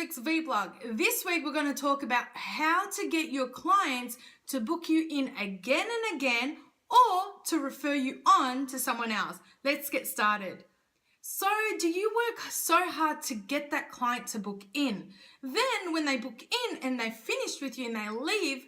week's vlog. This week we're going to talk about how to get your clients to book you in again and again or to refer you on to someone else. Let's get started. So do you work so hard to get that client to book in? Then when they book in and they've finished with you and they leave,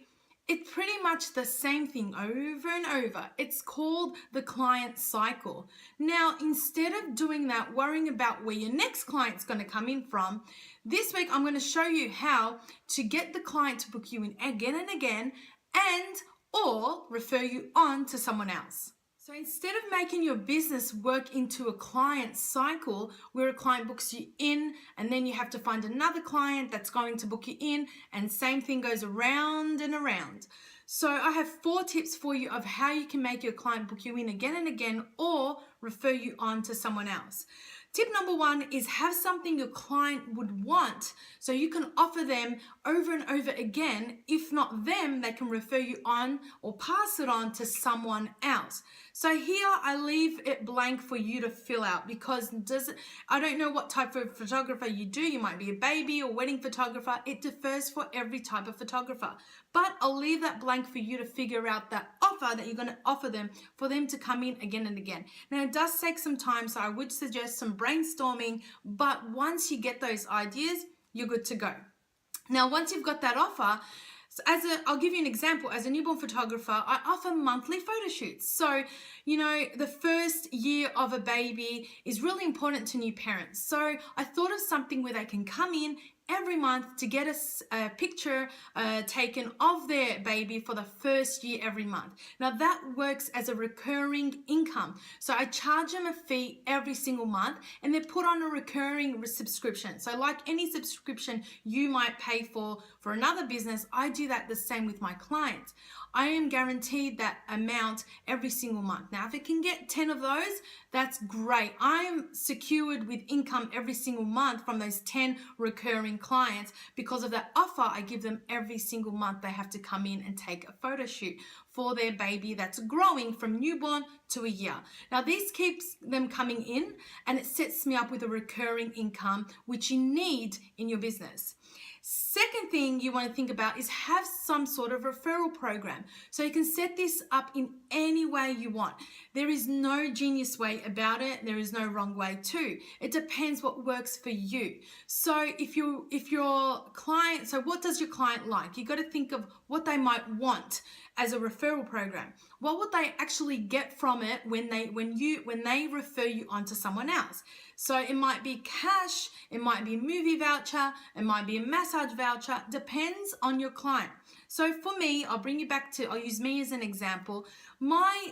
it's pretty much the same thing over and over. It's called the client cycle. Now, instead of doing that, worrying about where your next client's going to come in from, this week I'm going to show you how to get the client to book you in again and again and or refer you on to someone else. So instead of making your business work into a client cycle where a client books you in and then you have to find another client that's going to book you in and same thing goes around and around. So I have 4 tips for you of how you can make your client book you in again and again or refer you on to someone else. Tip number 1 is have something your client would want so you can offer them over and over again. If not them, they can refer you on or pass it on to someone else. So here I leave it blank for you to fill out because I don't know what type of photographer you do. You might be a baby or wedding photographer. It differs for every type of photographer. But I'll leave that blank for you to figure out that offer that you're going to offer them for them to come in again and again. Now it does take some time, so I would suggest some brainstorming, but once you get those ideas, you're good to go. Now, once you've got that offer, I'll give you an example. As a newborn photographer, I offer monthly photo shoots. So, the first year of a baby is really important to new parents. So I thought of something where they can come in every month to get a picture taken of their baby for the first year every month. Now that works as a recurring income. So I charge them a fee every single month and they're put on a recurring subscription. So like any subscription you might pay for another business, I do that the same with my clients. I am guaranteed that amount every single month. Now, if I can get 10 of those, that's great. I am secured with income every single month from those 10 recurring clients because of that offer I give them every single month. They have to come in and take a photo shoot for their baby that's growing from newborn to a year. Now, this keeps them coming in and it sets me up with a recurring income, which you need in your business. Second thing you want to think about is have some sort of referral program. So you can set this up in any way you want. There is no genius way about it. There is no wrong way too. It depends what works for you. So if your client, so what does your client like? You got to think of what they might want as a referral program. What would they actually get from it when they refer you on to someone else? So it might be cash, it might be a movie voucher, it might be a massage voucher, depends on your client. So for me, I'll use me as an example. My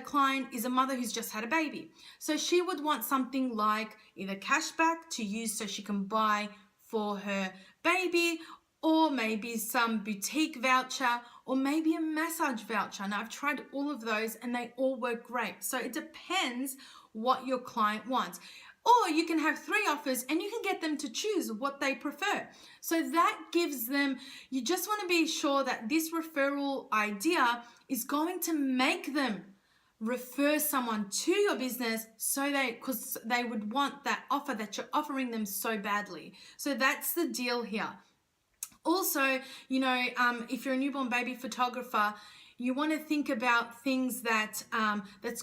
client is a mother who's just had a baby. So she would want something like either cash back to use so she can buy for her baby, or maybe some boutique voucher, or maybe a massage voucher. Now, I've tried all of those and they all work great. So it depends what your client wants. Or you can have 3 offers and you can get them to choose what they prefer. So that gives them, you just want to be sure that this referral idea is going to make them refer someone to your business because they would want that offer that you're offering them so badly. So that's the deal here. Also, if you're a newborn baby photographer, you want to think about things that's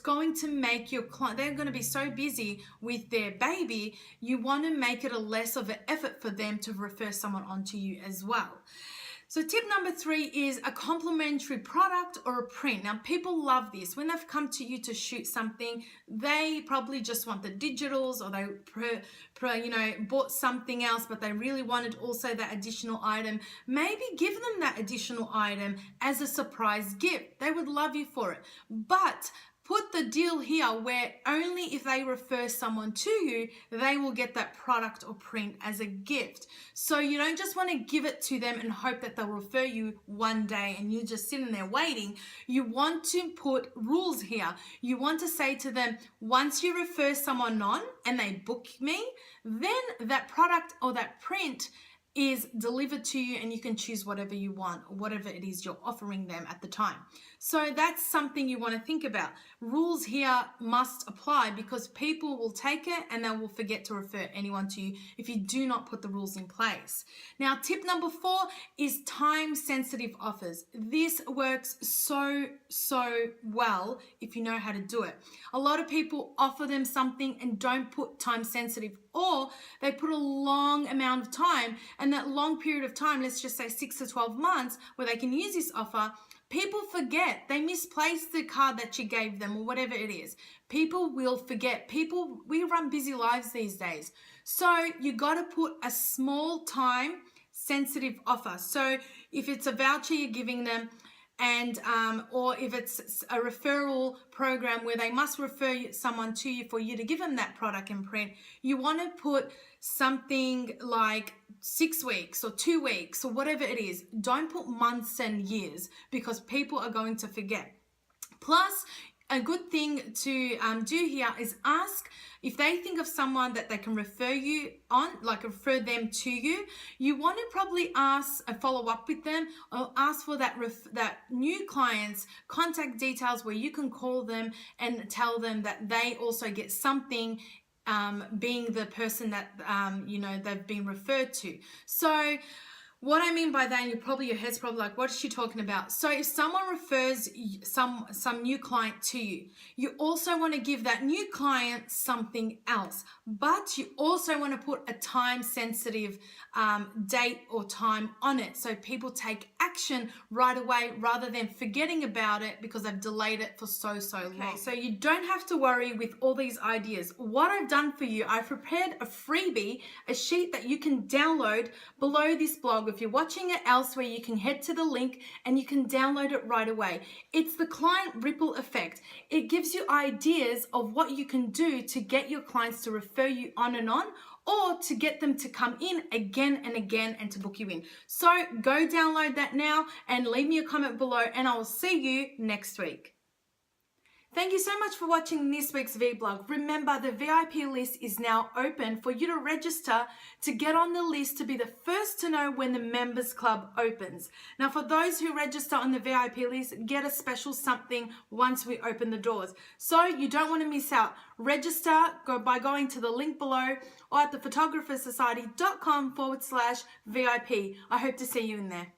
going to make your client, they're going to be so busy with their baby, you want to make it a less of an effort for them to refer someone onto you as well. So tip number 3 is a complimentary product or a print. Now, people love this. When they've come to you to shoot something, they probably just want the digitals, or they bought something else, but they really wanted also that additional item. Maybe give them that additional item as a surprise gift. They would love you for it. But put the deal here where only if they refer someone to you, they will get that product or print as a gift. So you don't just want to give it to them and hope that they'll refer you one day and you're just sitting there waiting. You want to put rules here. You want to say to them, once you refer someone on and they book me, then that product or that print is delivered to you, and you can choose whatever you want or whatever it is you're offering them at the time. So that's something you want to think about. Rules here must apply because people will take it and they will forget to refer anyone to you if you do not put the rules in place. Now, tip number 4 is time-sensitive offers. This works so well if you know how to do it. A lot of people offer them something and don't put time-sensitive, or they put a long amount of time, and that long period of time, let's just say 6 to 12 months, where they can use this offer, people forget. They misplace the card that you gave them or whatever it is. People will forget. We run busy lives these days. So you got to put a small time sensitive offer. So if it's a voucher you're giving them, and or if it's a referral program where they must refer someone to you for you to give them that product and print, you want to put something like 6 weeks or 2 weeks or whatever it is. Don't put months and years because people are going to forget. Plus, a good thing to do here is ask if they think of someone that they can refer you on, like refer them to you. You want to probably ask and follow up with them, or ask for that new client's contact details where you can call them and tell them that they also get something, being the person that they've been referred to. So what I mean by that, and your head's probably like, what is she talking about? So if someone refers some new client to you, you also want to give that new client something else, but you also want to put a time-sensitive date or time on it, so people take action right away rather than forgetting about it because they've delayed it for so long. So you don't have to worry with all these ideas. What I've done for you, I've prepared a freebie, a sheet that you can download below this blog. If you're watching it elsewhere, you can head to the link and you can download it right away. It's the client ripple effect. It gives you ideas of what you can do to get your clients to refer you on and on, or to get them to come in again and again and to book you in. So go download that now and leave me a comment below, and I will see you next week. Thank you so much for watching this week's vlog. Remember, the VIP list is now open for you to register to get on the list to be the first to know when the members club opens. Now, for those who register on the VIP list, get a special something once we open the doors. So you don't want to miss out. Register by going to the link below or at thephotographers society.com/VIP. I hope to see you in there.